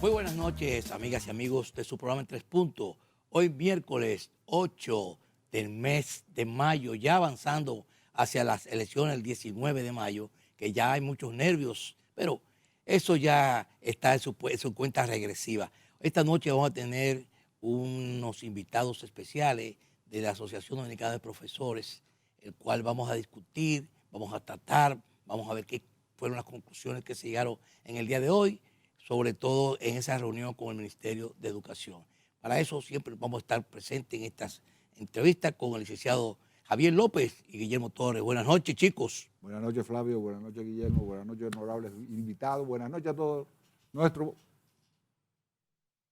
Muy buenas noches, amigas y amigos de su programa en Tres Puntos. Hoy miércoles 8 del mes de mayo, ya avanzando hacia las elecciones el 19 de mayo, que ya hay muchos nervios, pero eso ya está en su cuenta regresiva. Esta noche vamos a tener unos invitados especiales de la Asociación Dominicana de Profesores, el cual vamos a discutir, vamos a tratar, vamos a ver qué fueron las conclusiones que se llegaron en el día de hoy, sobre todo en esa reunión con el Ministerio de Educación. Para eso siempre vamos a estar presentes en estas entrevistas con el licenciado Javier López y Guillermo Torres. Buenas noches, chicos. Buenas noches, Flavio. Buenas noches, Guillermo. Buenas noches, honorables invitados. Buenas noches a todo nuestro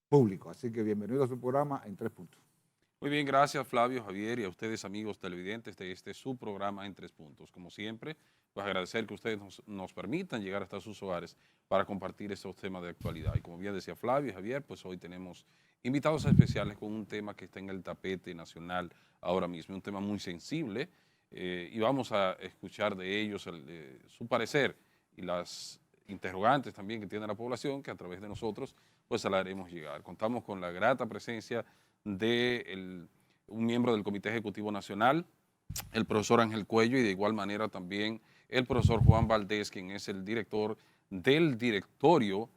público. Así que bienvenido a su programa en Tres Puntos. Muy bien, gracias Flavio, Javier y a ustedes amigos televidentes de este su programa en Tres Puntos. Como siempre, pues agradecer que ustedes nos permitan llegar hasta sus hogares para compartir estos temas de actualidad. Y como bien decía Flavio y Javier, pues hoy tenemos invitados especiales con un tema que está en el tapete nacional ahora mismo, un tema muy sensible y vamos a escuchar de ellos su parecer y las interrogantes también que tiene la población que a través de nosotros pues se la haremos llegar. Contamos con la grata presencia de un miembro del Comité Ejecutivo Nacional, el profesor Ángel Cuello, y de igual manera también el profesor Juan Valdés, quien es el director del directorio,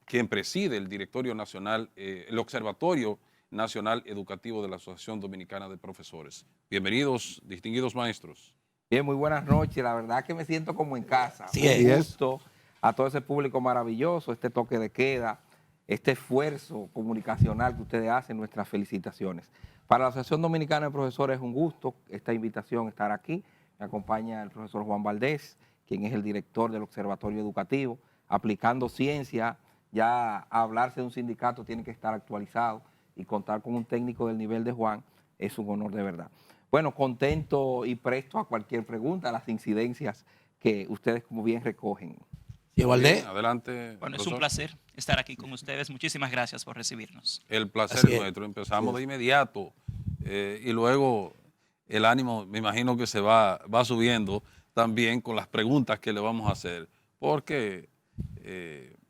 quien preside el directorio nacional, el Observatorio Nacional Educativo de la Asociación Dominicana de Profesores. Bienvenidos, distinguidos maestros. Bien, muy buenas noches. La verdad que me siento como en casa. Sí, Un gusto a todo ese público maravilloso, este toque de queda, este esfuerzo comunicacional que ustedes hacen, nuestras felicitaciones. Para la Asociación Dominicana de Profesores es un gusto esta invitación, estar aquí. Me acompaña el profesor Juan Valdés, quien es el director del Observatorio Educativo, aplicando ciencia. Ya a hablarse de un sindicato tiene que estar actualizado y contar con un técnico del nivel de Juan es un honor de verdad. Bueno, contento y presto a cualquier pregunta, a las incidencias que ustedes como bien recogen. Sí, Valdés. Adelante. Bueno, es profesor. un placer estar aquí con ustedes. Muchísimas gracias por recibirnos. El placer Así es es. nuestro. Empezamos de inmediato y luego el ánimo, me imagino que se va subiendo también con las preguntas que le vamos a hacer. Porque,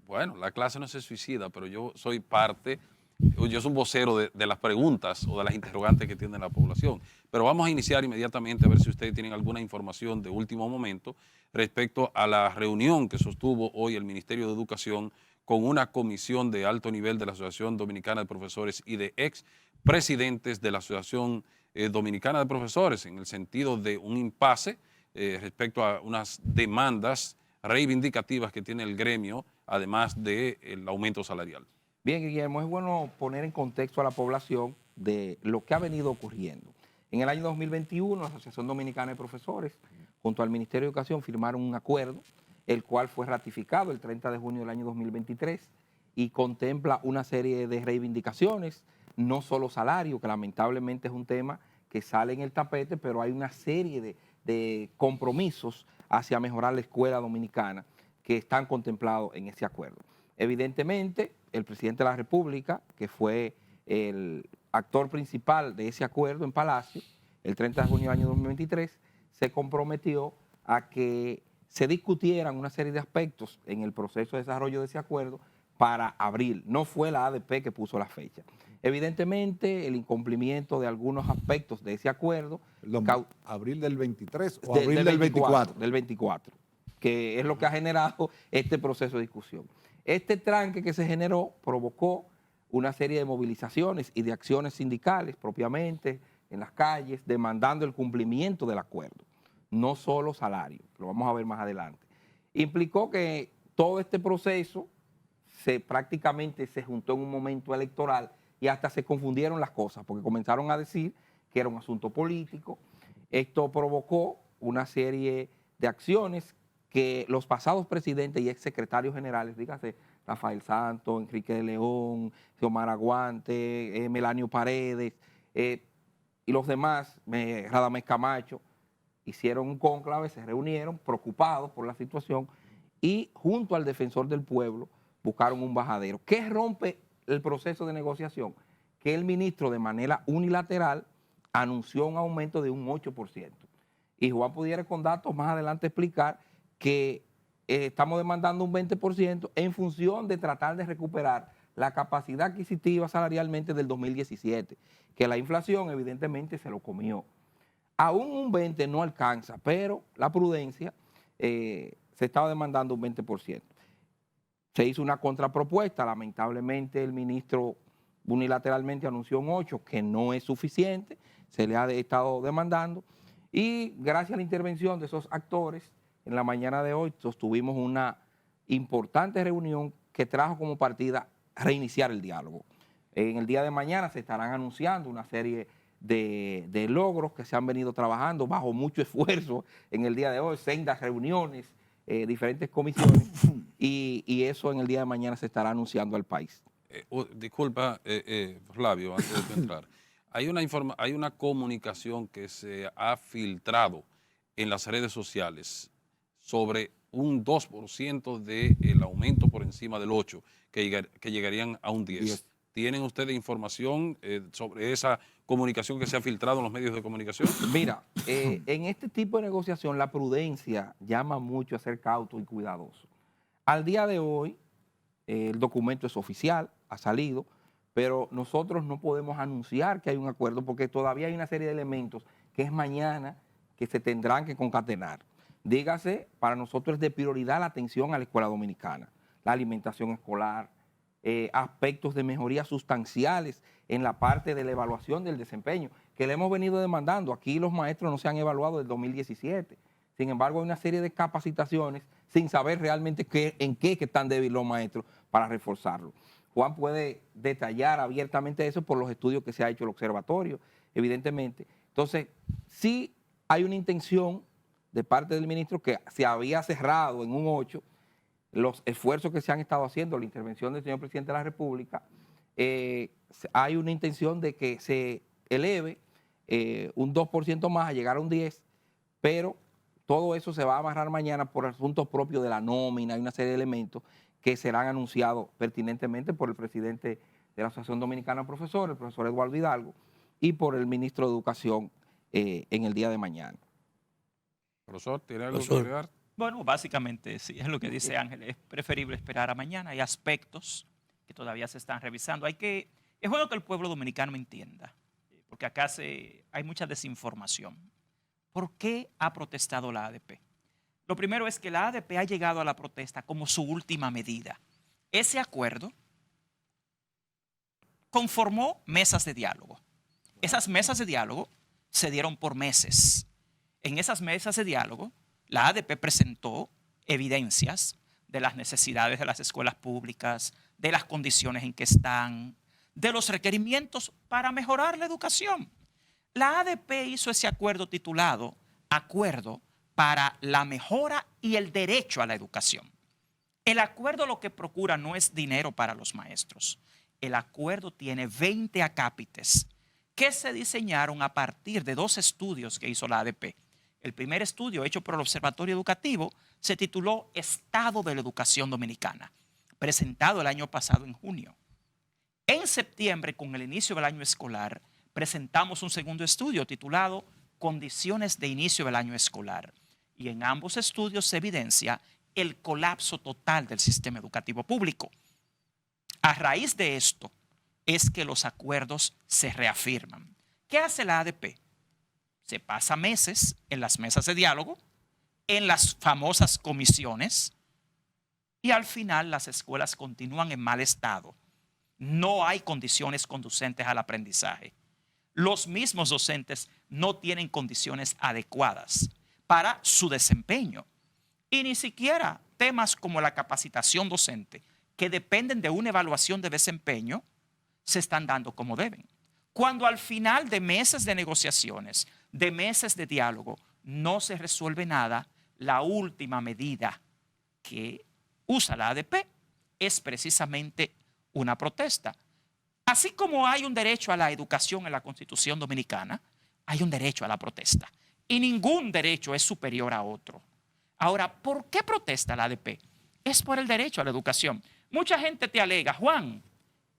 bueno, la clase no se suicida, pero yo soy parte, yo soy un vocero de las preguntas o de las interrogantes que tiene la población. Pero vamos a iniciar inmediatamente a ver si ustedes tienen alguna información de último momento respecto a la reunión que sostuvo hoy el Ministerio de Educación con una comisión de alto nivel de la Asociación Dominicana de Profesores y de ex presidentes de la Asociación Dominicana de Profesores, en el sentido de un impasse respecto a unas demandas reivindicativas que tiene el gremio, además del aumento salarial. Bien, Guillermo, es bueno poner en contexto a la población de lo que ha venido ocurriendo. En el año 2021, la Asociación Dominicana de Profesores, junto al Ministerio de Educación, firmaron un acuerdo, el cual fue ratificado el 30 de junio del año 2023 y contempla una serie de reivindicaciones, no solo salario, que lamentablemente es un tema que sale en el tapete, pero hay una serie de compromisos hacia mejorar la escuela dominicana que están contemplados en ese acuerdo. Evidentemente, el presidente de la República, que fue el actor principal de ese acuerdo en Palacio, el 30 de junio del año 2023, se comprometió a que se discutieran una serie de aspectos en el proceso de desarrollo de ese acuerdo para abril. No fue la ADP que puso la fecha. Evidentemente, el incumplimiento de algunos aspectos de ese acuerdo... ¿Abril del 23 o abril del 24? Del 24, que es lo que ha generado este proceso de discusión. Este tranque que se generó provocó una serie de movilizaciones y de acciones sindicales propiamente en las calles, demandando el cumplimiento del acuerdo, no solo salario, lo vamos a ver más adelante. Implicó que todo este proceso prácticamente se juntó en un momento electoral y hasta se confundieron las cosas, porque comenzaron a decir que era un asunto político. Esto provocó una serie de acciones que los pasados presidentes y exsecretarios generales, dígase Rafael Santos, Enrique de León, Xiomara Guante, Melanio Paredes y los demás, Radamés Camacho, hicieron un cónclave, se reunieron preocupados por la situación y junto al defensor del pueblo buscaron un bajadero. ¿Qué rompe el proceso de negociación? Que el ministro de manera unilateral anunció un aumento de un 8%. Y Juan pudiera con datos más adelante explicar que estamos demandando un 20% en función de tratar de recuperar la capacidad adquisitiva salarialmente del 2017, que la inflación evidentemente se lo comió. Aún un 20% no alcanza, pero la prudencia se estaba demandando un 20%. Se hizo una contrapropuesta, lamentablemente el ministro unilateralmente anunció un 8%, que no es suficiente, se le ha estado demandando, y gracias a la intervención de esos actores, en la mañana de hoy sostuvimos una importante reunión que trajo como partida reiniciar el diálogo. En el día de mañana se estarán anunciando una serie de logros que se han venido trabajando bajo mucho esfuerzo en el día de hoy, sendas reuniones, diferentes comisiones, y eso en el día de mañana se estará anunciando al país. Disculpa, Flavio, antes de entrar. Hay una comunicación que se ha filtrado en las redes sociales sobre un 2% del aumento por encima del 8%, que llegarían a un 10%. ¿Tienen ustedes información sobre esa comunicación que se ha filtrado en los medios de comunicación? Mira, en este tipo de negociación la prudencia llama mucho a ser cauto y cuidadoso. Al día de hoy, el documento es oficial, ha salido, pero nosotros no podemos anunciar que hay un acuerdo porque todavía hay una serie de elementos que es mañana que se tendrán que concatenar. Dígase, para nosotros es de prioridad la atención a la escuela dominicana, la alimentación escolar, aspectos de mejoría sustanciales en la parte de la evaluación del desempeño, que le hemos venido demandando. Aquí los maestros no se han evaluado desde 2017. Sin embargo, hay una serie de capacitaciones sin saber realmente en qué que están débiles los maestros para reforzarlo. Juan puede detallar abiertamente eso por los estudios que se ha hecho el observatorio, evidentemente. Entonces, sí hay una intención de parte del ministro que se había cerrado en un 8%, los esfuerzos que se han estado haciendo, la intervención del señor presidente de la República, hay una intención de que se eleve un 2% más a llegar a un 10%, pero todo eso se va a amarrar mañana por asuntos propios de la nómina, hay una serie de elementos que serán anunciados pertinentemente por el presidente de la Asociación Dominicana de Profesores, el profesor Eduardo Hidalgo, y por el ministro de Educación en el día de mañana. Profesor, ¿tiene algo que agregar? Bueno, básicamente sí, es lo que dice Ángel, es preferible esperar a mañana. Hay aspectos que todavía se están revisando. Es bueno que el pueblo dominicano entienda, porque acá hay mucha desinformación. ¿Por qué ha protestado la ADP? Lo primero es que la ADP ha llegado a la protesta como su última medida. Ese acuerdo conformó mesas de diálogo. Esas mesas de diálogo se dieron por meses. En esas mesas de diálogo, la ADP presentó evidencias de las necesidades de las escuelas públicas, de las condiciones en que están, de los requerimientos para mejorar la educación. La ADP hizo ese acuerdo titulado Acuerdo para la Mejora y el Derecho a la Educación. El acuerdo lo que procura no es dinero para los maestros. El acuerdo tiene 20 acápites que se diseñaron a partir de 2 estudios que hizo la ADP. El primer estudio hecho por el Observatorio Educativo se tituló Estado de la Educación Dominicana, presentado el año pasado en junio. En septiembre, con el inicio del año escolar, presentamos un segundo estudio titulado Condiciones de Inicio del Año Escolar. Y en ambos estudios se evidencia el colapso total del sistema educativo público. A raíz de esto es que los acuerdos se reafirman. ¿Qué hace la ADP? Se pasa meses en las mesas de diálogo, en las famosas comisiones, y al final las escuelas continúan en mal estado. No hay condiciones conducentes al aprendizaje. Los mismos docentes no tienen condiciones adecuadas para su desempeño. Y ni siquiera temas como la capacitación docente, que dependen de una evaluación de desempeño, se están dando como deben. Cuando al final de meses de negociaciones, de meses de diálogo, no se resuelve nada, la última medida que usa la ADP es precisamente una protesta. Así como hay un derecho a la educación en la Constitución Dominicana, hay un derecho a la protesta. Y ningún derecho es superior a otro. Ahora, ¿por qué protesta la ADP? Es por el derecho a la educación. Mucha gente te alega, Juan,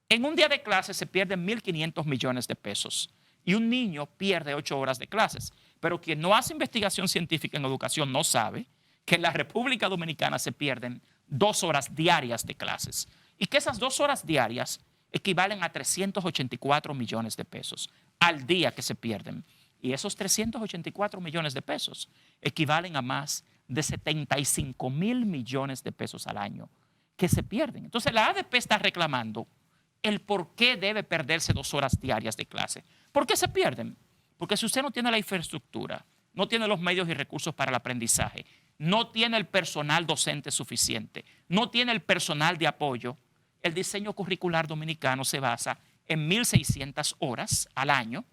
en un día de clases se pierden 1.500 millones de pesos y un niño pierde 8 horas de clases. Pero quien no hace investigación científica en educación no sabe que en la República Dominicana se pierden 2 horas diarias de clases y que esas 2 horas diarias equivalen a 384 millones de pesos al día que se pierden. Y esos 384 millones de pesos equivalen a más de 75,000 millones de pesos al año que se pierden. Entonces la ADP está reclamando el por qué debe perderse 2 horas diarias de clase. ¿Por qué se pierden? Porque si usted no tiene la infraestructura, no tiene los medios y recursos para el aprendizaje, no tiene el personal docente suficiente, no tiene el personal de apoyo, el diseño curricular dominicano se basa en 1.600 horas al año,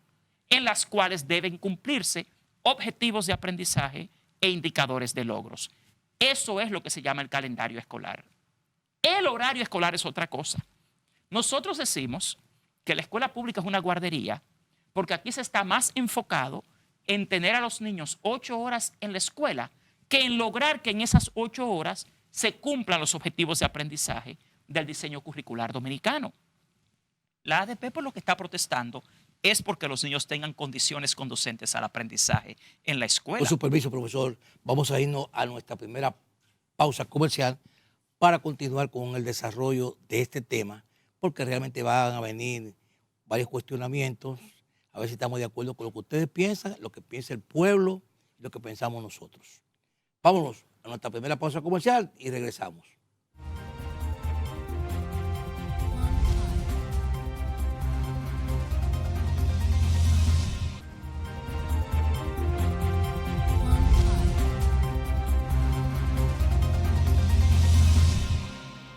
en las cuales deben cumplirse objetivos de aprendizaje e indicadores de logros. Eso es lo que se llama el calendario escolar. El horario escolar es otra cosa. Nosotros decimos que la escuela pública es una guardería porque aquí se está más enfocado en tener a los niños 8 horas en la escuela que en lograr que en esas 8 horas se cumplan los objetivos de aprendizaje del diseño curricular dominicano. La ADP por lo que está protestando es porque los niños tengan condiciones conducentes al aprendizaje en la escuela. Con su permiso, profesor, vamos a irnos a nuestra primera pausa comercial para continuar con el desarrollo de este tema, porque realmente van a venir varios cuestionamientos, a ver si estamos de acuerdo con lo que ustedes piensan, lo que piensa el pueblo y lo que pensamos nosotros. Vámonos a nuestra primera pausa comercial y regresamos.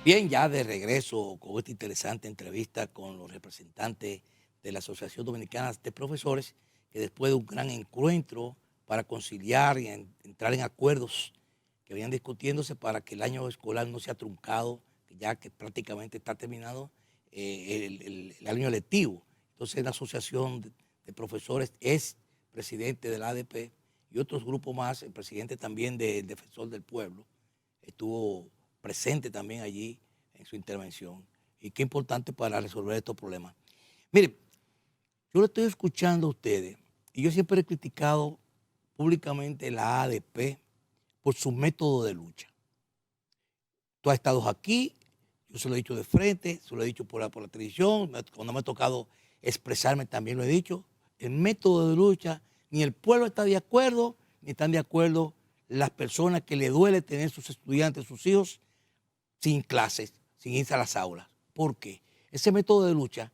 Bien, ya de regreso con esta interesante entrevista con los representantes de la Asociación Dominicana de Profesores, que después de un gran encuentro para conciliar y entrar en acuerdos que venían discutiéndose para que el año escolar no sea truncado, ya que prácticamente está terminado el año lectivo. Entonces la Asociación de Profesores es presidente de la ADP y otros grupos más, el presidente también del Defensor del Pueblo, estuvo presente también allí en su intervención. Y qué importante para resolver estos problemas. Mire, yo le estoy escuchando a ustedes y yo siempre he criticado públicamente la ADP por su método de lucha. Tú has estado aquí, yo se lo he dicho de frente, se lo he dicho por la televisión, cuando me ha tocado expresarme también lo he dicho. El método de lucha, ni el pueblo está de acuerdo, ni están de acuerdo las personas que le duele tener sus estudiantes, sus hijos, sin clases, sin irse a las aulas. ¿Por qué? Ese método de lucha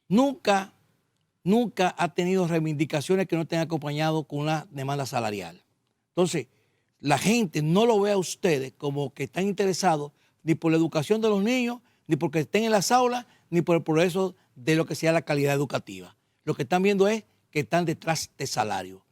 nunca ha tenido reivindicaciones que no estén acompañadas con una demanda salarial. Entonces, la gente no lo ve a ustedes como que están interesados ni por la educación de los niños, ni porque estén en las aulas, ni por el progreso de lo que sea la calidad educativa. Lo que están viendo es que están detrás de salario.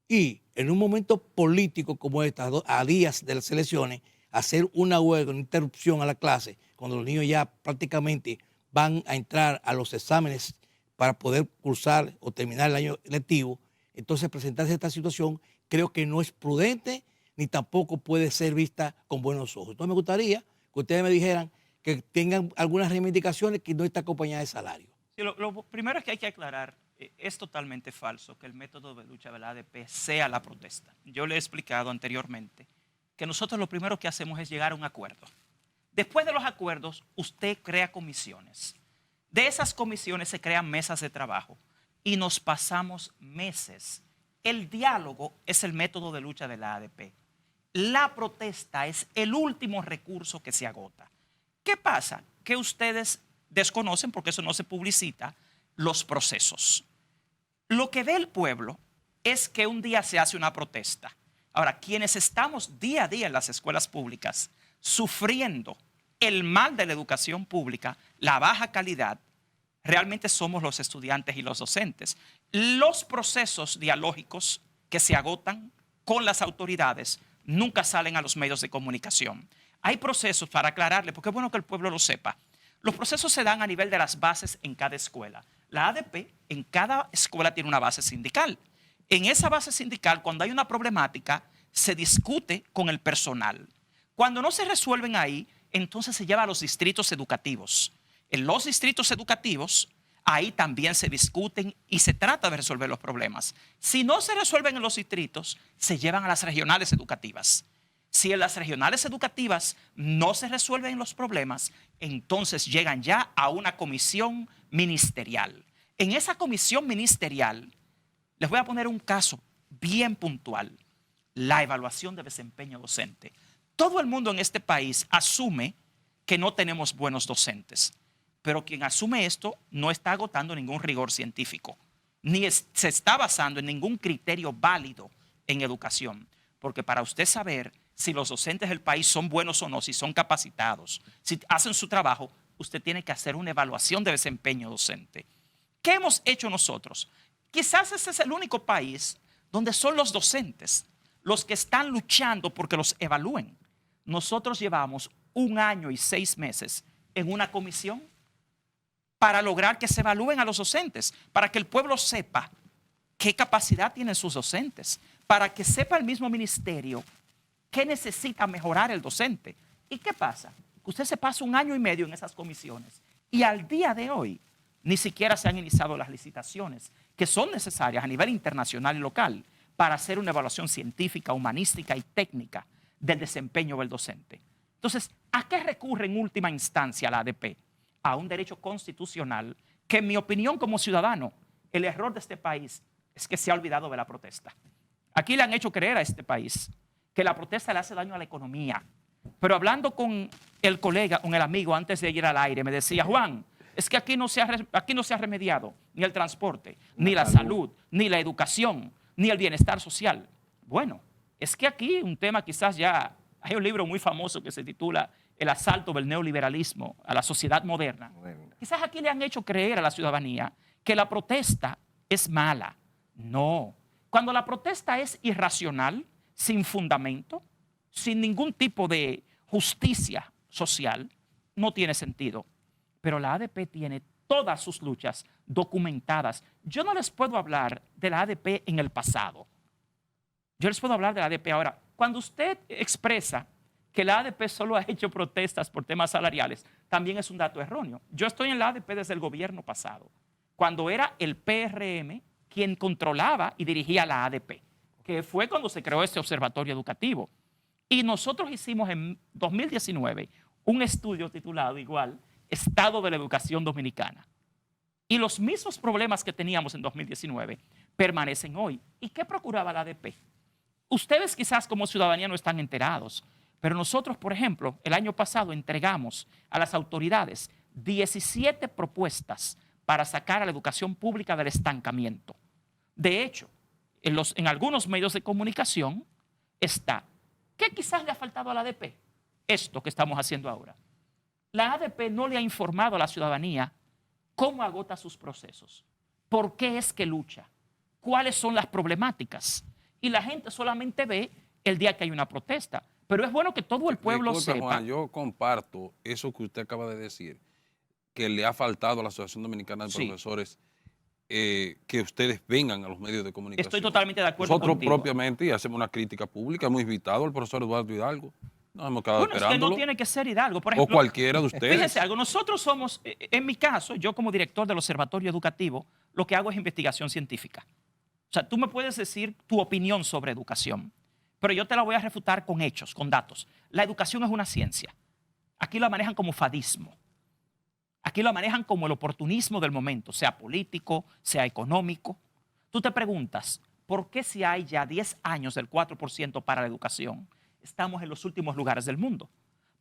Y en un momento político como este, a días de las elecciones, hacer una huelga, una interrupción a la clase, cuando los niños ya prácticamente van a entrar a los exámenes para poder cursar o terminar el año lectivo, entonces presentarse esta situación creo que no es prudente ni tampoco puede ser vista con buenos ojos. Entonces me gustaría que ustedes me dijeran que tengan algunas reivindicaciones que no está acompañada de salario. Sí, lo primero es que hay que aclarar, es totalmente falso que el método de lucha de la ADP sea la protesta. Yo le he explicado anteriormente que nosotros lo primero que hacemos es llegar a un acuerdo. Después de los acuerdos, usted crea comisiones. De esas comisiones se crean mesas de trabajo y nos pasamos meses. El diálogo es el método de lucha de la ADP. La protesta es el último recurso que se agota. ¿Qué pasa? Que ustedes desconocen, porque eso no se publicita, los procesos. Lo que ve el pueblo es que un día se hace una protesta. Ahora, quienes estamos día a día en las escuelas públicas sufriendo el mal de la educación pública, la baja calidad, realmente somos los estudiantes y los docentes. Los procesos dialógicos que se agotan con las autoridades nunca salen a los medios de comunicación. Hay procesos, para aclararle, porque es bueno que el pueblo lo sepa. Los procesos se dan a nivel de las bases en cada escuela. La ADP en cada escuela tiene una base sindical. En esa base sindical, cuando hay una problemática, se discute con el personal. Cuando no se resuelven ahí, entonces se lleva a los distritos educativos. En los distritos educativos, ahí también se discuten y se trata de resolver los problemas. Si no se resuelven en los distritos, se llevan a las regionales educativas. Si en las regionales educativas no se resuelven los problemas, entonces llegan ya a una comisión ministerial. En esa comisión ministerial, les voy a poner un caso bien puntual, la evaluación de desempeño docente. Todo el mundo en este país asume que no tenemos buenos docentes, pero quien asume esto no está agotando ningún rigor científico, ni se está basando en ningún criterio válido en educación, porque para usted saber si los docentes del país son buenos o no, si son capacitados, si hacen su trabajo, usted tiene que hacer una evaluación de desempeño docente. ¿Qué hemos hecho nosotros? Quizás ese es el único país donde son los docentes los que están luchando porque los evalúen. Nosotros llevamos 1 año y 6 meses en una comisión para lograr que se evalúen a los docentes, para que el pueblo sepa qué capacidad tienen sus docentes, para que sepa el mismo ministerio qué necesita mejorar el docente. ¿Y qué pasa? Que usted se pasa 1 año y medio en esas comisiones y al día de hoy ni siquiera se han iniciado las licitaciones que son necesarias a nivel internacional y local para hacer una evaluación científica, humanística y técnica del desempeño del docente. Entonces, ¿a qué recurre en última instancia la ADP? A un derecho constitucional que, en mi opinión como ciudadano, el error de este país es que se ha olvidado de la protesta. Aquí le han hecho creer a este país que la protesta le hace daño a la economía. Pero hablando con el colega, con el amigo antes de ir al aire, me decía, Juan, es que aquí no se ha remediado ni el transporte, ni la salud, ni la educación, ni el bienestar social. Bueno, es que aquí un tema quizás ya, hay un libro muy famoso que se titula El asalto del neoliberalismo a la sociedad moderna. Quizás aquí le han hecho creer a la ciudadanía que la protesta es mala. No. Cuando la protesta es irracional, sin fundamento, sin ningún tipo de justicia social, no tiene sentido. Pero la ADP tiene todas sus luchas documentadas. Yo no les puedo hablar de la ADP en el pasado. Yo les puedo hablar de la ADP ahora. Cuando usted expresa que la ADP solo ha hecho protestas por temas salariales, también es un dato erróneo. Yo estoy en la ADP desde el gobierno pasado, cuando era el PRM quien controlaba y dirigía la ADP, que fue cuando se creó este observatorio educativo. Y nosotros hicimos en 2019 un estudio titulado igual, Estado de la Educación Dominicana. Y los mismos problemas que teníamos en 2019 permanecen hoy. ¿Y qué procuraba la ADP? Ustedes quizás como ciudadanía no están enterados, pero nosotros, por ejemplo, el año pasado entregamos a las autoridades 17 propuestas para sacar a la educación pública del estancamiento. De hecho, en algunos medios de comunicación está, ¿qué quizás le ha faltado a la ADP? Esto que estamos haciendo ahora. La ADP no le ha informado a la ciudadanía cómo agota sus procesos, por qué es que lucha, cuáles son las problemáticas. Y la gente solamente ve el día que hay una protesta. Pero es bueno que todo el pueblo Disculpe, sepa. Juan, yo comparto eso que usted acaba de decir, que le ha faltado a la Asociación Dominicana de Sí. Profesores que ustedes vengan a los medios de comunicación. Estoy totalmente de acuerdo Nosotros contigo. propiamente, y hacemos una crítica pública, hemos invitado al profesor Eduardo Hidalgo. Nos hemos quedado Bueno, es que esperándolo. no tiene que ser Hidalgo. Por O ejemplo, cualquiera de ustedes. fíjense algo, nosotros somos, en mi caso, yo como director del Observatorio Educativo, lo que hago es investigación científica. O sea, tú me puedes decir tu opinión sobre educación, pero yo te la voy a refutar con hechos, con datos. La educación es una ciencia. Aquí la manejan como fadismo. Aquí lo manejan como el oportunismo del momento, sea político, sea económico. Tú te preguntas, ¿por qué si hay ya 10 años del 4% para la educación, estamos en los últimos lugares del mundo?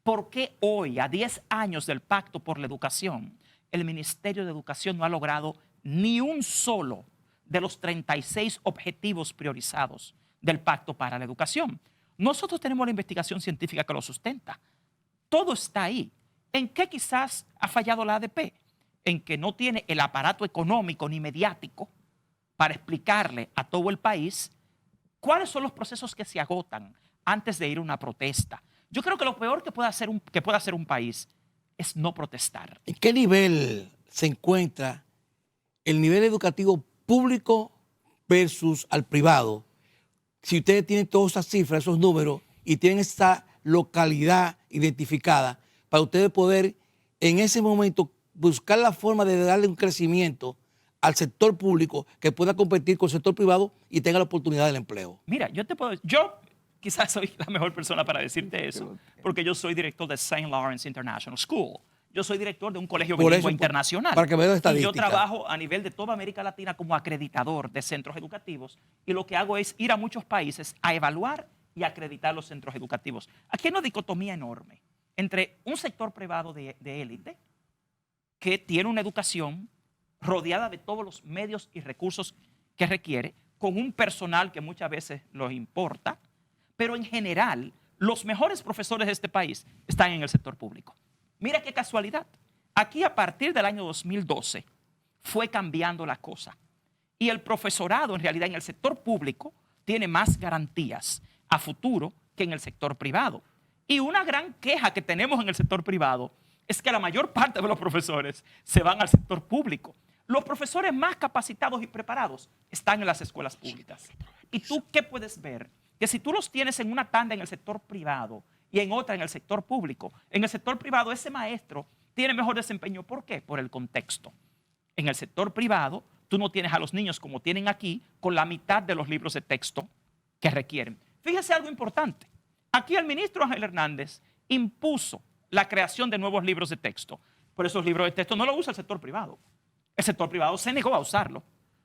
¿Por qué hoy, a 10 años del Pacto por la Educación, el Ministerio de Educación no ha logrado ni un solo de los 36 objetivos priorizados del Pacto para la Educación? Nosotros tenemos la investigación científica que lo sustenta. Todo está ahí. ¿En qué quizás ha fallado la ADP? En que no tiene el aparato económico ni mediático para explicarle a todo el país cuáles son los procesos que se agotan antes de ir a una protesta. Yo creo que lo peor que puede hacer un país es no protestar. ¿En qué nivel se encuentra el nivel educativo público versus al privado? Si ustedes tienen todas esas cifras, esos números, y tienen esa localidad identificada, para ustedes poder en ese momento buscar la forma de darle un crecimiento al sector público que pueda competir con el sector privado y tenga la oportunidad del empleo. Mira, yo quizás soy la mejor persona para decirte eso, porque yo soy director de St. Lawrence International School. Yo soy director de un colegio Por bilingüe eso, internacional. para que veas la y yo estadística. trabajo a nivel de toda América Latina como acreditador de centros educativos y lo que hago es ir a muchos países a evaluar y acreditar los centros educativos. Aquí hay una dicotomía enorme entre un sector privado de élite que tiene una educación rodeada de todos los medios y recursos que requiere, con un personal que muchas veces los importa, pero en general los mejores profesores de este país están en el sector público. Mira qué casualidad. Aquí a partir del año 2012 fue cambiando la cosa. Y el profesorado en realidad en el sector público tiene más garantías a futuro que en el sector privado. Y una gran queja que tenemos en el sector privado es que la mayor parte de los profesores se van al sector público. Los profesores más capacitados y preparados están en las escuelas públicas. ¿Y tú qué puedes ver? Que si tú los tienes en una tanda en el sector privado y en otra en el sector público, en el sector privado ese maestro tiene mejor desempeño. ¿Por qué? Por el contexto. En el sector privado tú no tienes a los niños como tienen aquí con la mitad de los libros de texto que requieren. Fíjese algo importante. Aquí el ministro Ángel Hernández impuso la creación de nuevos libros de texto. Pero esos libros de texto no los usa el sector privado. El sector privado se negó a usarlo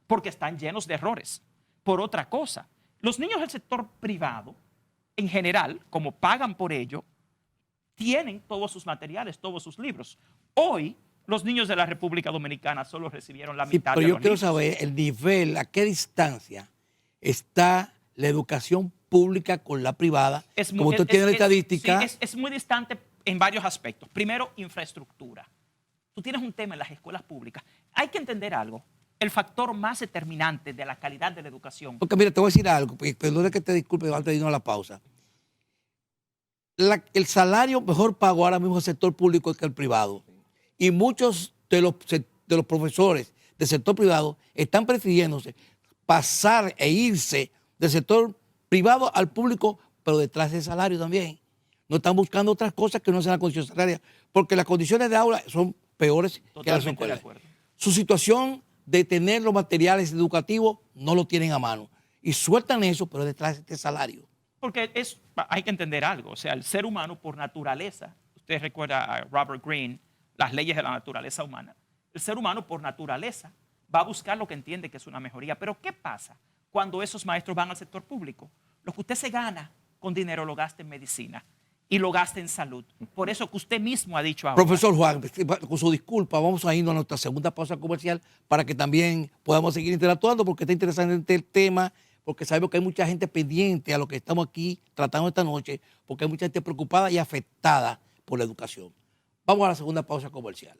porque están llenos de errores. Por otra cosa, los niños del sector privado, en general, como pagan por ello, tienen todos sus materiales, todos sus libros. Hoy, los niños de la República Dominicana solo recibieron la mitad de los libros. Pero yo quiero saber el nivel, a qué distancia está la educación pública con la privada. Como usted tiene la estadística. Sí, es muy distante en varios aspectos. Primero, infraestructura. Tú tienes un tema en las escuelas públicas. Hay que entender algo. El factor más determinante de la calidad de la educación. Porque mira, te voy a decir algo, perdón que te disculpe antes de irnos a la pausa. El salario mejor pago ahora mismo en el sector público es que el privado. Y muchos de los profesores del sector privado están prefiriéndose pasar e irse del sector privado al público, pero detrás del salario también. No están buscando otras cosas que no sean la condición salaria, porque las condiciones de aula son peores que las escuelas. Su situación de tener los materiales educativos no lo tienen a mano. Y sueltan eso, pero detrás de este salario. Porque hay que entender algo. O sea, el ser humano por naturaleza, usted recuerda a Robert Greene, las leyes de la naturaleza humana. El ser humano por naturaleza va a buscar lo que entiende que es una mejoría. Pero ¿qué pasa cuando esos maestros van al sector público? Lo que usted se gana con dinero lo gasta en medicina y lo gasta en salud. Por eso que usted mismo ha dicho ahora. Profesor Juan, con su disculpa, vamos a irnos a nuestra segunda pausa comercial para que también podamos seguir interactuando, porque está interesante el tema, porque sabemos que hay mucha gente pendiente a lo que estamos aquí tratando esta noche, porque hay mucha gente preocupada y afectada por la educación. Vamos a la segunda pausa comercial.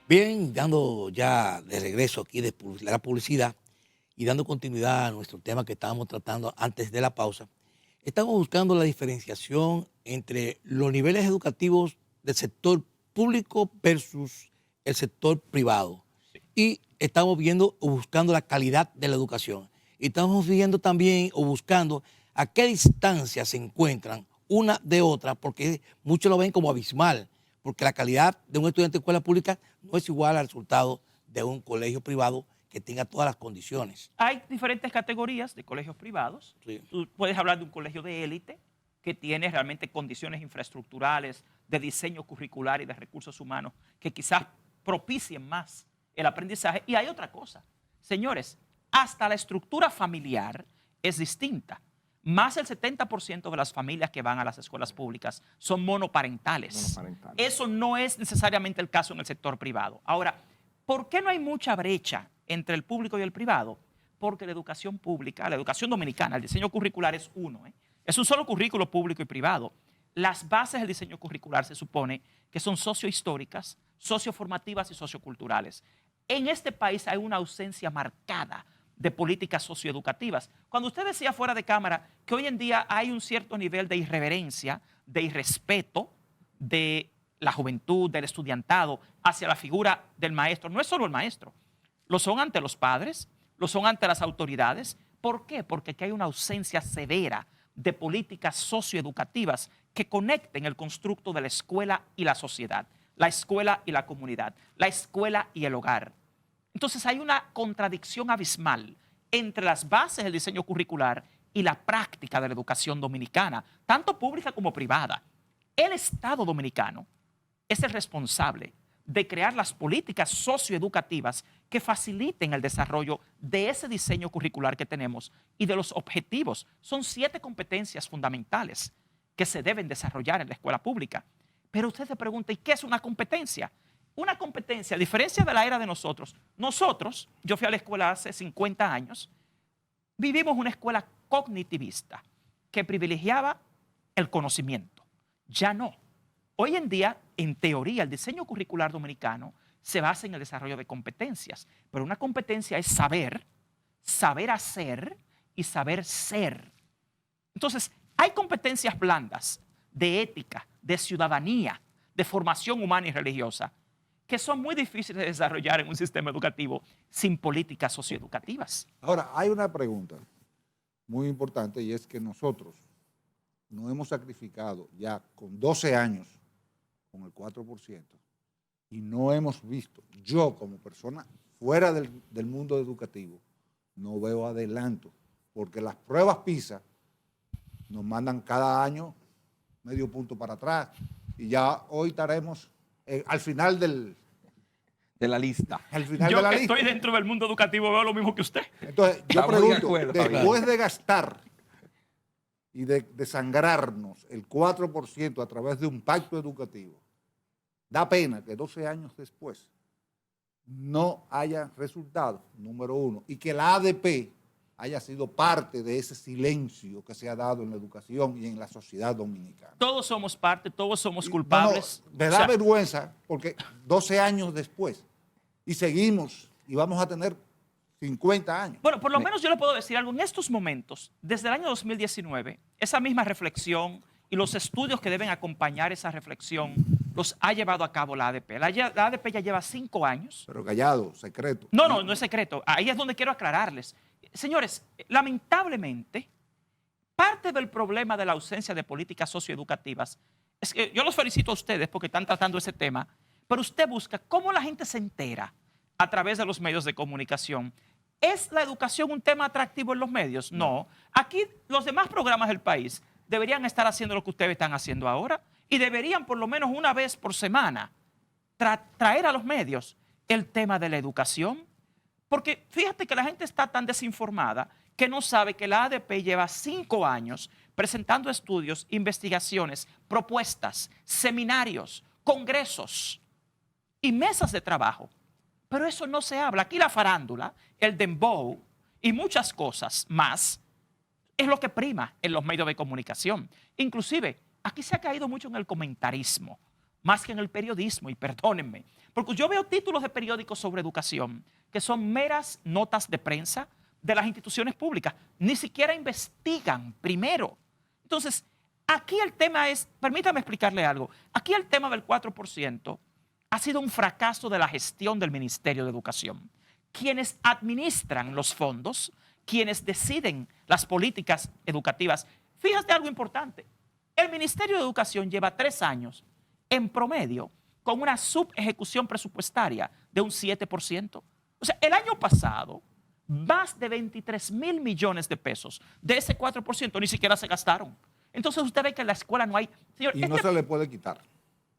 Bien, dando ya de regreso aquí de la publicidad y dando continuidad a nuestro tema que estábamos tratando antes de la pausa, estamos buscando la diferenciación entre los niveles educativos del sector público versus el sector privado. Y estamos viendo o buscando la calidad de la educación. Y estamos viendo también o buscando a qué distancia se encuentran una de otra, porque muchos lo ven como abismal, porque la calidad de un estudiante de escuela pública no es igual al resultado de un colegio privado que tenga todas las condiciones. Hay diferentes categorías de colegios privados. Sí. Tú puedes hablar de un colegio de élite que tiene realmente condiciones infraestructurales, de diseño curricular y de recursos humanos que quizás propicien más el aprendizaje. Y hay otra cosa. Señores, hasta la estructura familiar es distinta. Más del 70% de las familias que van a las escuelas públicas son monoparentales. Eso no es necesariamente el caso en el sector privado. Ahora, ¿por qué no hay mucha brecha entre el público y el privado? Porque la educación pública, la educación dominicana, el diseño curricular es uno. Es un solo currículo público y privado. Las bases del diseño curricular se supone que son sociohistóricas, socioformativas y socioculturales. En este país hay una ausencia marcada de políticas socioeducativas. Cuando usted decía fuera de cámara que hoy en día hay un cierto nivel de irreverencia, de irrespeto de la juventud, del estudiantado hacia la figura del maestro, no es solo el maestro, lo son ante los padres, lo son ante las autoridades, ¿Por qué? Porque aquí hay una ausencia severa de políticas socioeducativas que conecten el constructo de la escuela y la sociedad, la escuela y la comunidad, la escuela y el hogar. Entonces hay una contradicción abismal entre las bases del diseño curricular y la práctica de la educación dominicana, tanto pública como privada. El Estado dominicano es el responsable de crear las políticas socioeducativas que faciliten el desarrollo de ese diseño curricular que tenemos y de los objetivos. Son 7 competencias fundamentales que se deben desarrollar en la escuela pública. Pero usted se pregunta, ¿y qué es una competencia? Una competencia, a diferencia de la era de nosotros, yo fui a la escuela hace 50 años, vivimos una escuela cognitivista que privilegiaba el conocimiento. Ya no. Hoy en día, en teoría, el diseño curricular dominicano se basa en el desarrollo de competencias, pero una competencia es saber, saber hacer y saber ser. Entonces, hay competencias blandas de ética, de ciudadanía, de formación humana y religiosa, que son muy difíciles de desarrollar en un sistema educativo sin políticas socioeducativas. Ahora, hay una pregunta muy importante y es que nosotros nos hemos sacrificado ya con 12 años con el 4% y no hemos visto, yo como persona fuera del mundo educativo, no veo adelanto, porque las pruebas PISA nos mandan cada año medio punto para atrás y ya hoy estaremos al final de la lista. al final Yo de la que lista. estoy dentro del mundo educativo veo lo mismo que usted. Entonces, yo Estamos de pregunto, acuerdo, después de gastar y de desangrarnos el 4% a través de un pacto educativo, da pena que 12 años después no haya resultado, número uno, y que la ADP haya sido parte de ese silencio que se ha dado en la educación y en la sociedad dominicana. Todos somos parte, todos somos Y, culpables. me O da sea, vergüenza porque 12 años después y seguimos y vamos a tener 50 años. bueno, por lo menos yo le puedo decir algo. En estos momentos, desde el año 2019, esa misma reflexión y los estudios que deben acompañar esa reflexión los ha llevado a cabo la ADP. La ADP ya lleva 5 años. Pero callado, secreto. No es secreto. Ahí es donde quiero aclararles. Señores, lamentablemente, parte del problema de la ausencia de políticas socioeducativas es que yo los felicito a ustedes porque están tratando ese tema, pero usted busca cómo la gente se entera a través de los medios de comunicación. ¿Es la educación un tema atractivo en los medios? No. Aquí los demás programas del país deberían estar haciendo lo que ustedes están haciendo ahora y deberían por lo menos una vez por semana traer a los medios el tema de la educación. Porque fíjate que la gente está tan desinformada que no sabe que la ADP lleva 5 años presentando estudios, investigaciones, propuestas, seminarios, congresos y mesas de trabajo. Pero eso no se habla. Aquí la farándula, el dembow y muchas cosas más es lo que prima en los medios de comunicación. Inclusive, aquí se ha caído mucho en el comentarismo, más que en el periodismo, y perdónenme, porque yo veo títulos de periódicos sobre educación que son meras notas de prensa de las instituciones públicas, ni siquiera investigan primero. Entonces, aquí el tema es, permítame explicarle algo, aquí el tema del 4% ha sido un fracaso de la gestión del Ministerio de Educación. Quienes administran los fondos, quienes deciden las políticas educativas. Fíjate algo importante, el Ministerio de Educación lleva 3 años en promedio con una subejecución presupuestaria de un 7%. O sea, el año pasado, más de 23,000 millones de pesos de ese 4% ni siquiera se gastaron. Entonces usted ve que en la escuela no hay... Señor, Y no se le puede quitar.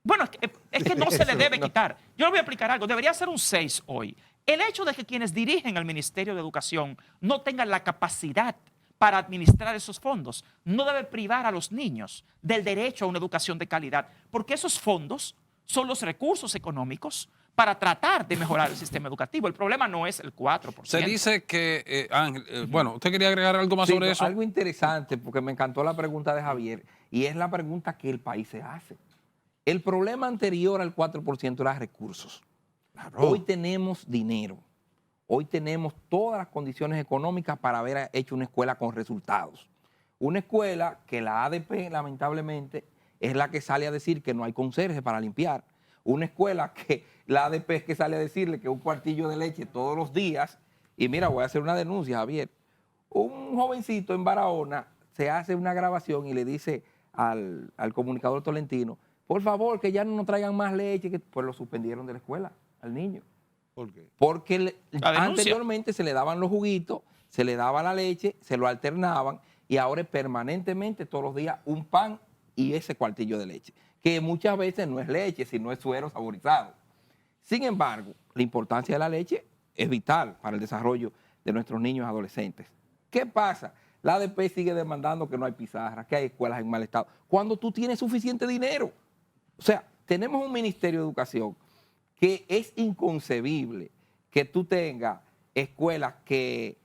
bueno, es que no se le Eso, debe no. quitar. Yo le voy a explicar algo. Debería ser un 6 hoy. El hecho de que quienes dirigen el Ministerio de Educación no tengan la capacidad para administrar esos fondos no debe privar a los niños del derecho a una educación de calidad, porque esos fondos son los recursos económicos para tratar de mejorar el sistema educativo. El problema no es el 4%. Se dice que, Ángel, bueno, ¿usted quería agregar algo más Sí, sobre no, eso? algo interesante, porque me encantó la pregunta de Javier, y es la pregunta que el país se hace. El problema anterior al 4% era recursos. Hoy tenemos dinero. Hoy tenemos todas las condiciones económicas para haber hecho una escuela con resultados. Una escuela que la ADP, lamentablemente, es la que sale a decir que no hay conserje para limpiar. Una escuela que la ADP es que sale a decirle que un cuartillo de leche todos los días. Y mira, voy a hacer una denuncia, Javier. un jovencito en Barahona se hace una grabación y le dice al comunicador tolentino, por favor, que ya no nos traigan más leche, pues lo suspendieron de la escuela al niño. ¿Por qué? Porque La denuncia. anteriormente se le daban los juguitos, se le daba la leche, se lo alternaban y ahora es permanentemente todos los días un pan y ese cuartillo de leche, que muchas veces no es leche, sino es suero saborizado. Sin embargo, la importancia de la leche es vital para el desarrollo de nuestros niños y adolescentes. ¿Qué pasa? La ADP sigue demandando que no hay pizarras, que hay escuelas en mal estado, cuando tú tienes suficiente dinero. O sea, tenemos un Ministerio de Educación que es inconcebible que tú tengas escuelas que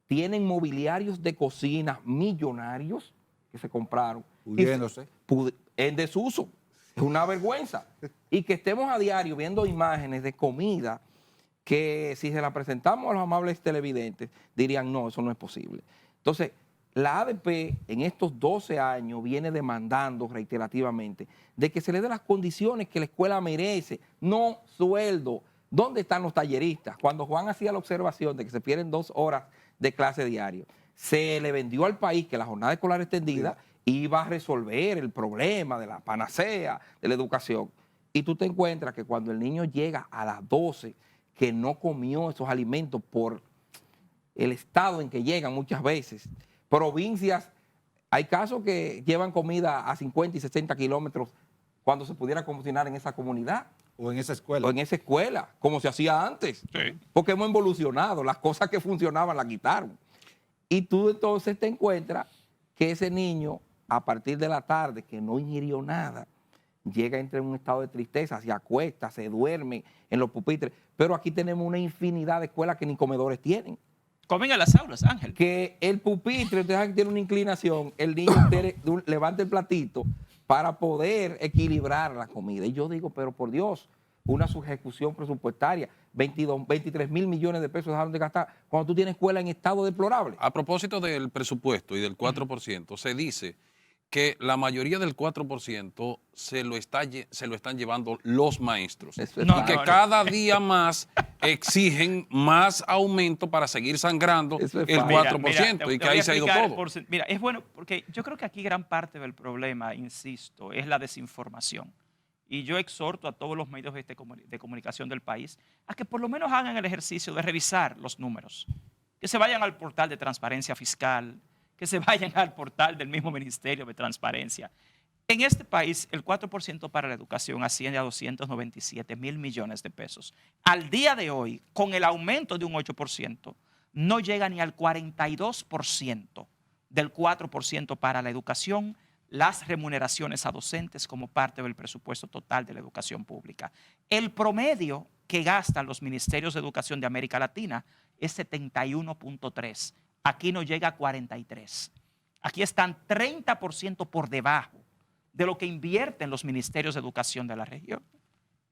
tienen mobiliarios de cocina millonarios que se compraron. Pudiéndose. En desuso. Es una vergüenza. Y que estemos a diario viendo imágenes de comida que si se la presentamos a los amables televidentes dirían, no, eso no es posible. Entonces, la ADP en estos 12 años viene demandando reiterativamente de que se le dé las condiciones que la escuela merece, no sueldo. ¿Dónde están los talleristas? Cuando Juan hacía la observación de que se pierden 2 horas de clase diario, se le vendió al país que la jornada escolar extendida iba a resolver el problema de la panacea de la educación. Y tú te encuentras que cuando el niño llega a las 12, que no comió esos alimentos por el estado en que llegan muchas veces, provincias, hay casos que llevan comida a 50 y 60 kilómetros cuando se pudiera cocinar en esa comunidad. O en esa escuela. O en esa escuela, como se hacía antes. Sí. Porque hemos evolucionado, las cosas que funcionaban las quitaron. Y tú entonces te encuentras que ese niño, a partir de la tarde, que no ingirió nada, llega a entrar en un estado de tristeza, se acuesta, se duerme en los pupitres. Pero aquí tenemos una infinidad de escuelas que ni comedores tienen. Comen en las aulas, Ángel. Que el pupitre, ustedes saben que tiene una inclinación, el niño levanta el platito para poder equilibrar la comida. Y yo digo, pero por Dios, una sujecución presupuestaria, 23 mil millones de pesos dejaron de gastar cuando tú tienes escuela en estado deplorable. A propósito del presupuesto y del 4%, se dice que la mayoría del 4% se lo están llevando los maestros. Eso es No, Y que no. cada día más exigen más aumento para seguir sangrando Eso es el falso. 4% y que ahí se ha ido todo. Mira, es bueno porque yo creo que aquí gran parte del problema, insisto, es la desinformación. Y yo exhorto a todos los medios de comunicación del país a que por lo menos hagan el ejercicio de revisar los números. Que se vayan al portal de transparencia fiscal, que se vayan al portal del mismo Ministerio de Transparencia. En este país, el 4% para la educación asciende a 297 mil millones de pesos. Al día de hoy, con el aumento de un 8%, no llega ni al 42% del 4% para la educación, las remuneraciones a docentes como parte del presupuesto total de la educación pública. El promedio que gastan los ministerios de educación de América Latina es 71.3. Aquí no llega a 43. Aquí están 30% por debajo de lo que invierten los ministerios de educación de la región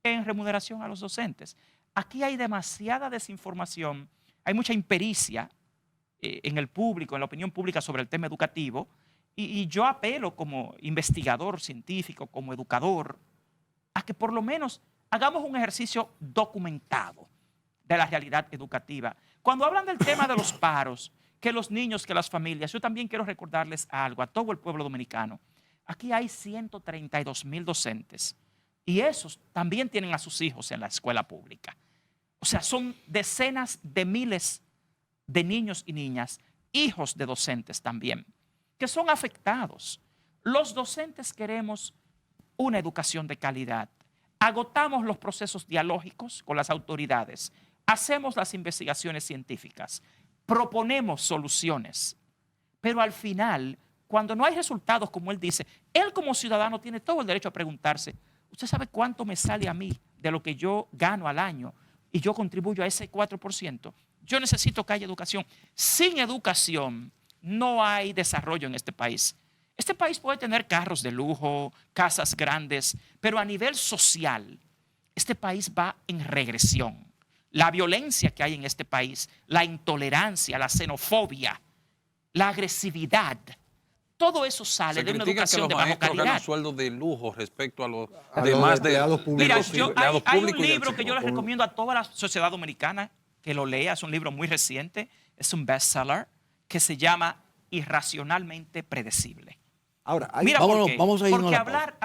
en remuneración a los docentes. Aquí hay demasiada desinformación, hay mucha impericia en el público, en la opinión pública sobre el tema educativo, y yo apelo como investigador científico, como educador, a que por lo menos hagamos un ejercicio documentado de la realidad educativa. Cuando hablan del tema de los paros, que los niños, que las familias, yo también quiero recordarles algo a todo el pueblo dominicano. Aquí hay 132 mil docentes y esos también tienen a sus hijos en la escuela pública. O sea, son decenas de miles de niños y niñas, hijos de docentes también, que son afectados. Los docentes queremos una educación de calidad. Agotamos los procesos dialógicos con las autoridades, hacemos las investigaciones científicas, proponemos soluciones, pero al final, cuando no hay resultados, como él dice, él como ciudadano tiene todo el derecho a preguntarse, ¿usted sabe cuánto me sale a mí de lo que yo gano al año y yo contribuyo a ese 4%? Yo necesito que haya educación. Sin educación no hay desarrollo en este país. Este país puede tener carros de lujo, casas grandes, pero a nivel social, este país va en regresión. La violencia que hay en este país, la intolerancia, la xenofobia, la agresividad, todo eso sale de una educación de baja Se critica que los maestros ganan calidad. sueldos de lujo respecto a los A demás los empleados públicos. Mira, los hay empleados un públicos y del libro que yo les sector. recomiendo a toda la sociedad dominicana que lo lea, es un libro muy reciente, es un bestseller, que se llama irracionalmente predecible. Ahora, hay, Mira, Vámonos, ¿por qué? vamos a irnos Porque a la pausa.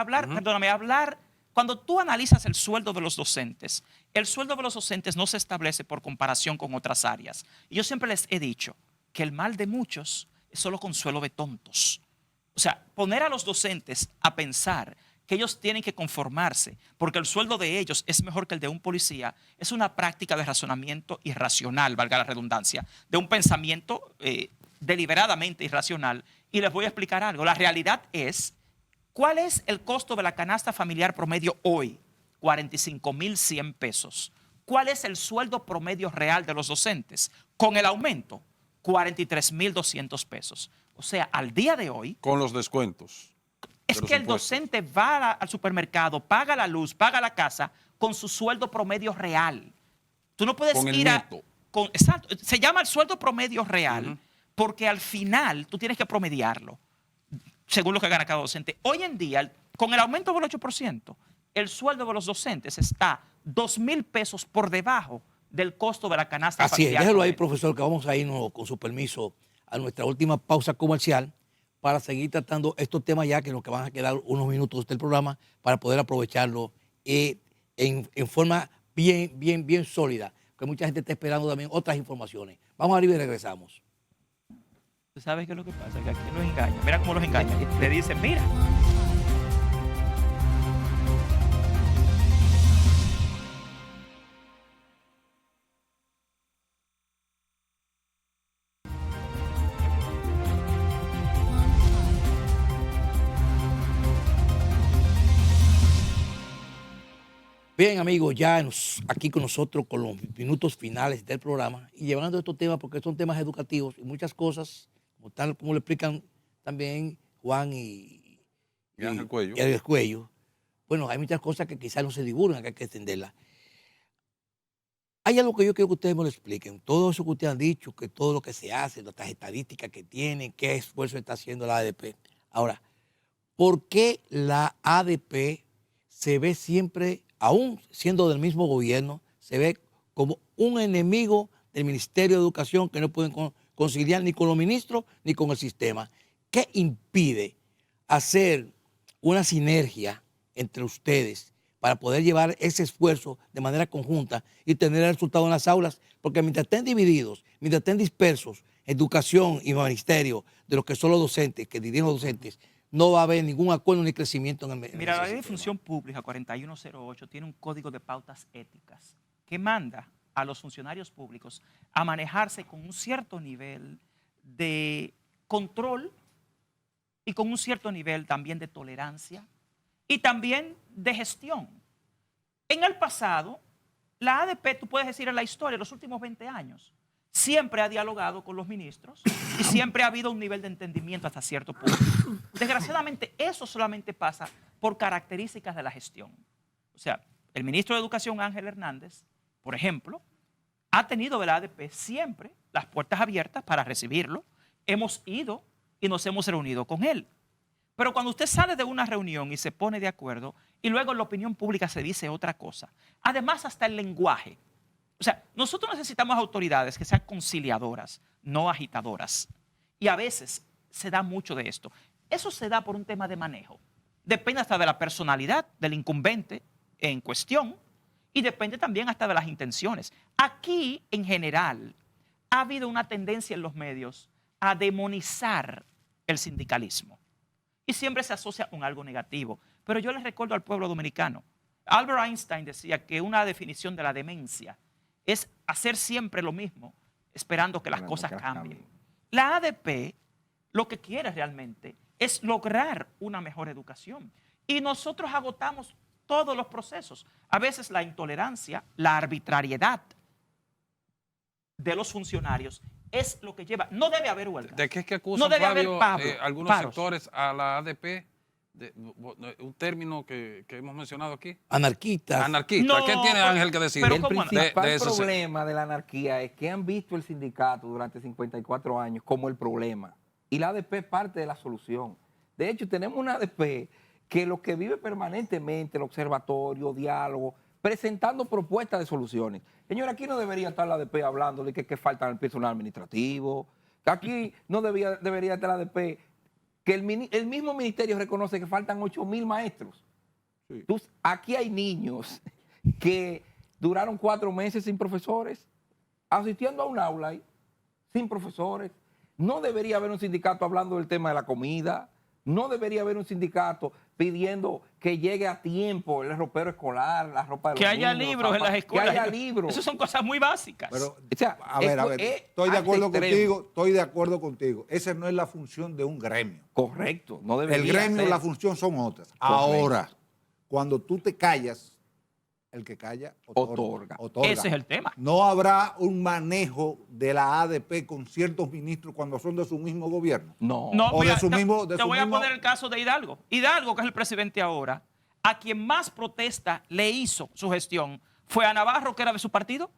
hablar, cuando tú analizas el sueldo de los docentes, el sueldo de los docentes no se establece por comparación con otras áreas. Y yo siempre les he dicho que el mal de muchos es solo consuelo de tontos. O sea, poner a los docentes a pensar que ellos tienen que conformarse porque el sueldo de ellos es mejor que el de un policía, es una práctica de razonamiento irracional, valga la redundancia, de un pensamiento deliberadamente irracional. Y les voy a explicar algo. La realidad es, ¿cuál es el costo de la canasta familiar promedio hoy? 45,100 pesos. ¿Cuál es el sueldo promedio real de los docentes? Con el aumento, 43,200 pesos. O sea, al día de hoy, Con los descuentos. es que el docente va al supermercado, paga la luz, paga la casa con su sueldo promedio real. Tú no puedes Con el ir neto. Exacto, se llama el sueldo promedio real porque al final tú tienes que promediarlo según lo que gana cada docente. Hoy en día, con el aumento del 8%, el sueldo de los docentes está 2,000 pesos por debajo del costo de la canasta Así es, familiar. déjelo ahí, promedio. profesor, que vamos a irnos, con su permiso, a nuestra última pausa comercial para seguir tratando estos temas ya que nos van a quedar unos minutos del programa para poder aprovecharlo en forma bien sólida, que mucha gente está esperando también otras informaciones. Vamos arriba y regresamos. ¿Tú sabes qué es lo que pasa? Que aquí los engañan. Mira cómo los engañan. Le dicen, mira. Bien, amigos, ya aquí con nosotros con los minutos finales del programa y llevando estos temas porque son temas educativos y muchas cosas, como lo explican también Juan y Ángel Cuello. y Ángel Cuello. Bueno, hay muchas cosas que quizás no se divulgan, que hay que entenderlas. Hay algo que yo quiero que ustedes me lo expliquen. Todo eso que ustedes han dicho, que todo lo que se hace, las estadísticas que tienen, qué esfuerzo está haciendo la ADP. Ahora, ¿por qué la ADP se ve siempre, aún siendo del mismo gobierno, se ve como un enemigo del Ministerio de Educación que no pueden conciliar ni con los ministros ni con el sistema? ¿Qué impide hacer una sinergia entre ustedes para poder llevar ese esfuerzo de manera conjunta y tener el resultado en las aulas? Porque mientras estén divididos, mientras estén dispersos, educación y ministerio de los que son los docentes, que dirigen los docentes, no va a haber ningún acuerdo ni crecimiento en el Mira, la ley de sistema. función pública 4108 tiene un código de pautas éticas que manda a los funcionarios públicos a manejarse con un cierto nivel de control y con un cierto nivel también de tolerancia y también de gestión. En el pasado, la ADP, tú puedes decir en la historia, en los últimos 20 años, siempre ha dialogado con los ministros y siempre ha habido un nivel de entendimiento hasta cierto punto. Desgraciadamente, eso solamente pasa por características de la gestión. O sea, el ministro de Educación, Ángel Hernández, por ejemplo, ha tenido de la ADP siempre las puertas abiertas para recibirlo. Hemos ido y nos hemos reunido con él. Pero cuando usted sale de una reunión y se pone de acuerdo y luego en la opinión pública se dice otra cosa, además hasta el lenguaje. O sea, nosotros necesitamos autoridades que sean conciliadoras, no agitadoras. Y a veces se da mucho de esto. Eso se da por un tema de manejo. Depende hasta de la personalidad del incumbente en cuestión y depende también hasta de las intenciones. Aquí, en general, ha habido una tendencia en los medios a demonizar el sindicalismo. Y siempre se asocia con algo negativo. Pero yo les recuerdo al pueblo dominicano. Albert Einstein decía que una definición de la demencia es hacer siempre lo mismo, esperando que las cosas cambien. La ADP lo que quiere realmente es lograr una mejor educación. Y nosotros agotamos todos los procesos. A veces la intolerancia, la arbitrariedad de los funcionarios es lo que lleva. No debe haber huelga. ¿De qué es que acusan, no debe Flavio, haber algunos paros. sectores a la ADP? Un término que hemos mencionado aquí. Anarquistas. Anarquista. No, ¿Qué tiene Ángel que decir? pero El ¿cómo principal de ese problema de la anarquía es que han visto el sindicato durante 54 años como el problema. Y la ADP es parte de la solución. De hecho, tenemos una ADP que lo que vive permanentemente, el observatorio, diálogo, presentando propuestas de soluciones. Señora, aquí no debería estar la ADP hablando de que falta el personal administrativo, Aquí no debería estar la ADP, que el mismo ministerio reconoce que faltan 8,000 maestros. Sí. Entonces, aquí hay niños que duraron 4 meses sin profesores, asistiendo a un aula ahí, sin profesores. No debería haber un sindicato hablando del tema de la comida. No debería haber un sindicato pidiendo que llegue a tiempo el ropero escolar, la ropa de los Que haya niños, libros en zapatos, las escuelas. Que haya libros. Esas son cosas muy básicas. Pero, O sea, a ver, estoy de hasta acuerdo extremo. contigo, estoy de acuerdo contigo. Esa no es la función de un gremio. Correcto. No debería El gremio, ser. la función son otras. Ahora, cuando tú te callas, el que calla otorga. Ese es el tema. No habrá un manejo de la ADP con ciertos ministros cuando son de su mismo gobierno. No. No, O mira, de su te mismo- voy a poner el caso de Hidalgo. Hidalgo, que es el presidente ahora, a quien más protesta le hizo su gestión fue a Navarro, que era de su partido.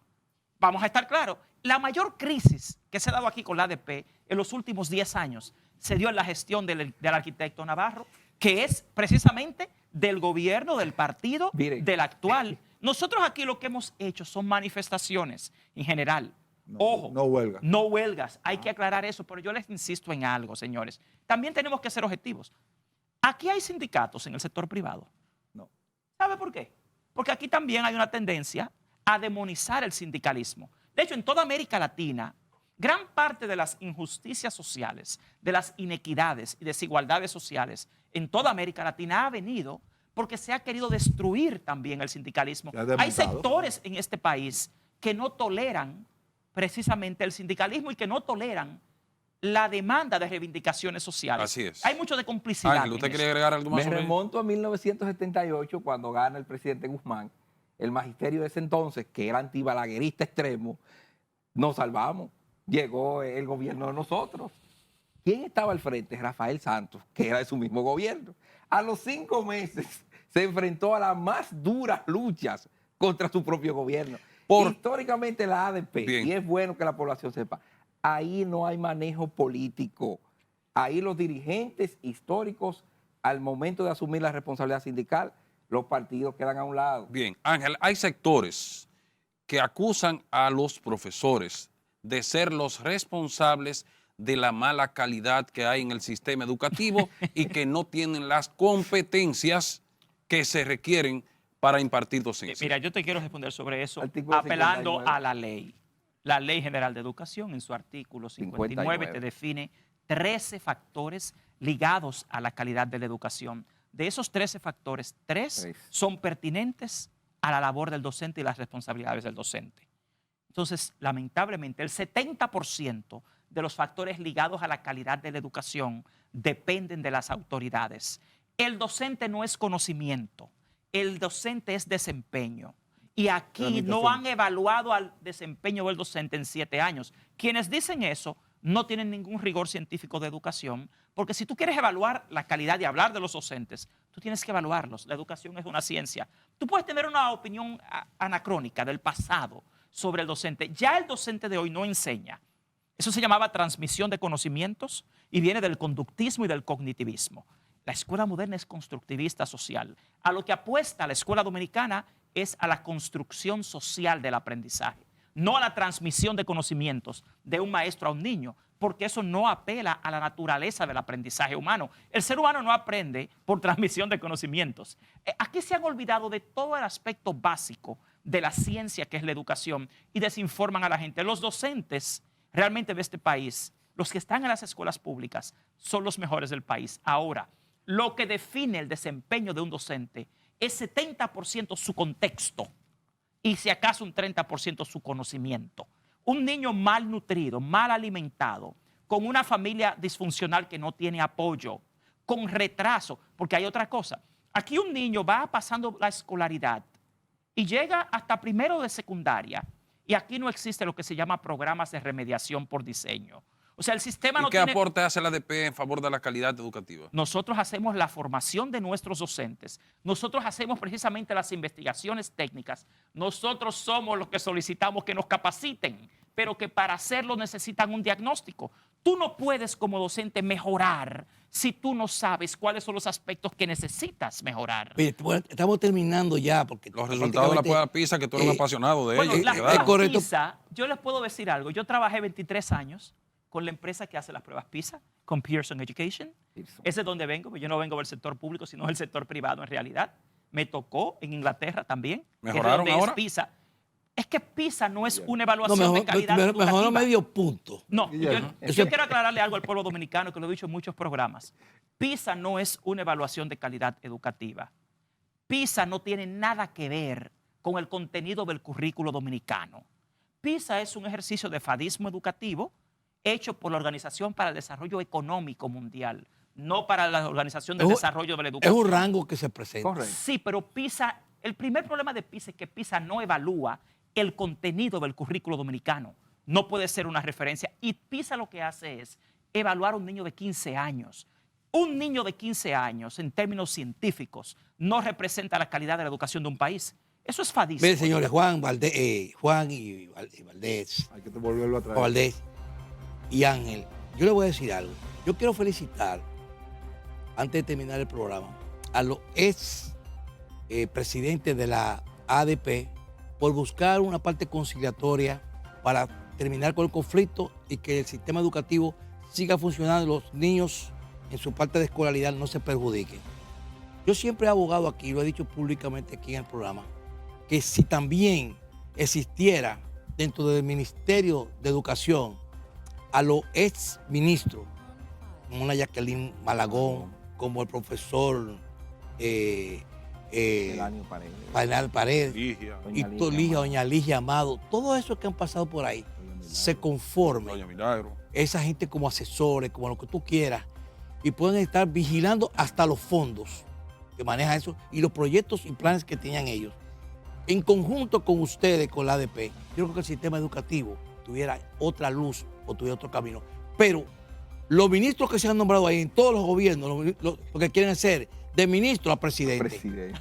Vamos a estar claros. La mayor crisis que se ha dado aquí con la ADP en los últimos 10 años se dio en la gestión del arquitecto Navarro, que es precisamente del gobierno, del partido, Mire. del actual. Nosotros aquí lo que hemos hecho son manifestaciones en general. Ojo, no huelgas. no huelgas, hay que aclarar eso, pero yo les insisto en algo, señores. También tenemos que ser objetivos. Aquí hay sindicatos en el sector privado. No. ¿Sabe por qué? Porque aquí también hay una tendencia a demonizar el sindicalismo. De hecho, en toda América Latina, gran parte de las injusticias sociales, de las inequidades y desigualdades sociales en toda América Latina ha venido porque se ha querido destruir también el sindicalismo. Se ha Hay desmontado. sectores en este país que no toleran precisamente el sindicalismo y que no toleran la demanda de reivindicaciones sociales. Así es. Hay mucho de complicidad. Ángel, ¿usted en quería eso. agregar algo más Me sobre ello? remonto a 1978, cuando gana el presidente Guzmán. El magisterio de ese entonces, que era antibalaguerista extremo, nos salvamos. Llegó el gobierno de nosotros. ¿Quién estaba al frente? Rafael Santos, que era de su mismo gobierno. A los 5 meses se enfrentó a las más duras luchas contra su propio gobierno. Históricamente la ADP, Bien. y es bueno que la población sepa, ahí no hay manejo político. Ahí los dirigentes históricos, al momento de asumir la responsabilidad sindical, los partidos quedan a un lado. Bien, Ángel, hay sectores que acusan a los profesores de ser los responsables de la mala calidad que hay en el sistema educativo y que no tienen las competencias que se requieren para impartir docencia. Mira, yo te quiero responder sobre eso Artículo apelando 59. a la ley. La Ley General de Educación, en su artículo 59, 59. te define 13 factores ligados a la calidad de la educación. De esos 13 factores, 3 son pertinentes a la labor del docente y las responsabilidades del docente. Entonces, lamentablemente, el 70% de los factores ligados a la calidad de la educación dependen de las autoridades. El docente no es conocimiento, el docente es desempeño. Y aquí no han evaluado al desempeño del docente en 7 años. Quienes dicen eso no tienen ningún rigor científico de educación, porque si tú quieres evaluar la calidad y hablar de los docentes, tú tienes que evaluarlos. La educación es una ciencia. Tú puedes tener una opinión anacrónica del pasado sobre el docente. Ya el docente de hoy no enseña. Eso se llamaba transmisión de conocimientos y viene del conductismo y del cognitivismo. La escuela moderna es constructivista social. A lo que apuesta la escuela dominicana es a la construcción social del aprendizaje, no a la transmisión de conocimientos de un maestro a un niño, porque eso no apela a la naturaleza del aprendizaje humano. El ser humano no aprende por transmisión de conocimientos. Aquí se han olvidado de todo el aspecto básico de la ciencia que es la educación y desinforman a la gente. Los docentes realmente de este país, los que están en las escuelas públicas, son los mejores del país. Ahora, lo que define el desempeño de un docente es 70% su contexto y si acaso un 30% su conocimiento. Un niño mal nutrido, mal alimentado, con una familia disfuncional que no tiene apoyo, con retraso, porque hay otra cosa. Aquí un niño va pasando la escolaridad y llega hasta primero de secundaria y aquí no existe lo que se llama programas de remediación por diseño. O sea, el sistema no ¿Y qué tiene... aporte hace la ADP en favor de la calidad educativa? Nosotros hacemos la formación de nuestros docentes. Nosotros hacemos precisamente las investigaciones técnicas. Nosotros somos los que solicitamos que nos capaciten, pero que para hacerlo necesitan un diagnóstico. Tú no puedes como docente mejorar si tú no sabes cuáles son los aspectos que necesitas mejorar. Mire, bueno, estamos terminando ya porque Los resultados de la prueba PISA, que tú eres un apasionado de Bueno, ellos. la ¿verdad? correcto. PISA, yo les puedo decir algo. Yo trabajé 23 años con la empresa que hace las pruebas PISA, con Pearson Education. Pearson. Ese es donde vengo, yo no vengo del sector público, sino del sector privado en realidad. Me tocó en Inglaterra también. que es ¿Mejoraron donde ahora? Es PISA. Es que PISA no es una evaluación No, de calidad mejoró educativa. medio punto. No, Guillermo. yo quiero aclararle algo al pueblo dominicano, que lo he dicho en muchos programas. PISA no es una evaluación de calidad educativa. PISA no tiene nada que ver con el contenido del currículo dominicano. PISA es un ejercicio de fadismo educativo hecho por la Organización para el Desarrollo Económico Mundial, no para la Organización del Desarrollo de la Es Educación. un rango que se presenta. Correcto. Sí, pero PISA, el primer problema de PISA es que PISA no evalúa el contenido del currículo dominicano. No puede ser una referencia. Y PISA lo que hace es evaluar a un niño de 15 años. Un niño de 15 años, en términos científicos, no representa la calidad de la educación de un país. Eso es fadismo. Miren, señores, Juan y Valdés, Hay que volverlo a traer. Juan Valdés y Ángel, yo les voy a decir algo. Yo quiero felicitar, antes de terminar el programa, a los ex presidentes de la ADP por buscar una parte conciliatoria para terminar con el conflicto y que el sistema educativo siga funcionando y los niños en su parte de escolaridad no se perjudiquen. Yo siempre he abogado aquí, lo he dicho públicamente aquí en el programa, que si también existiera dentro del Ministerio de Educación a los ex ministros, como una Jacqueline Malagón, como el profesor Elanio Paredes. Painal Paredes, Ligia, y doña Ligia Amado, todos esos que han pasado por ahí, se conformen, Doña Milagro. esa gente como asesores, como lo que tú quieras, y pueden estar vigilando hasta los fondos que manejan eso y los proyectos y planes que tenían ellos. En conjunto con ustedes, con la ADP, yo creo que el sistema educativo tuviera otra luz o tuviera otro camino. Pero los ministros que se han nombrado ahí en todos los gobiernos, lo que quieren hacer de ministro a presidente.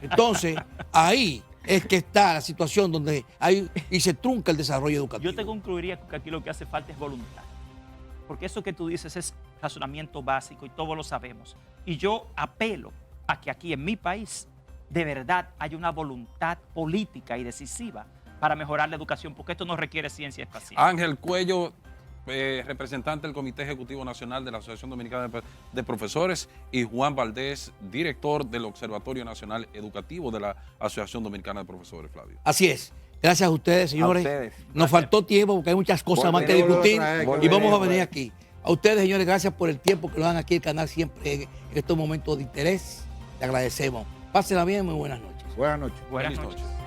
Entonces, ahí es que está la situación donde hay y se trunca el desarrollo educativo. Yo te concluiría que aquí lo que hace falta es voluntad. Porque eso que tú dices es razonamiento básico y todos lo sabemos. Y yo apelo a que aquí en mi país de verdad haya una voluntad política y decisiva para mejorar la educación, porque esto no requiere ciencia espacial. Ángel Cuello, representante del Comité Ejecutivo Nacional de la Asociación Dominicana de Profesores, y Juan Valdés, director del Observatorio Nacional Educativo de la Asociación Dominicana de Profesores, Flavio. Así es. Gracias a ustedes, señores. ustedes. Nos faltó tiempo porque hay muchas cosas más que Volveremos discutir a traer, y vamos a volveremos. venir aquí. A ustedes, señores, gracias por el tiempo que nos dan aquí el canal siempre en estos momentos de interés. Le agradecemos. Pásenla bien, muy buenas noches. Buenas noches. Buenas Feliz noches. noche.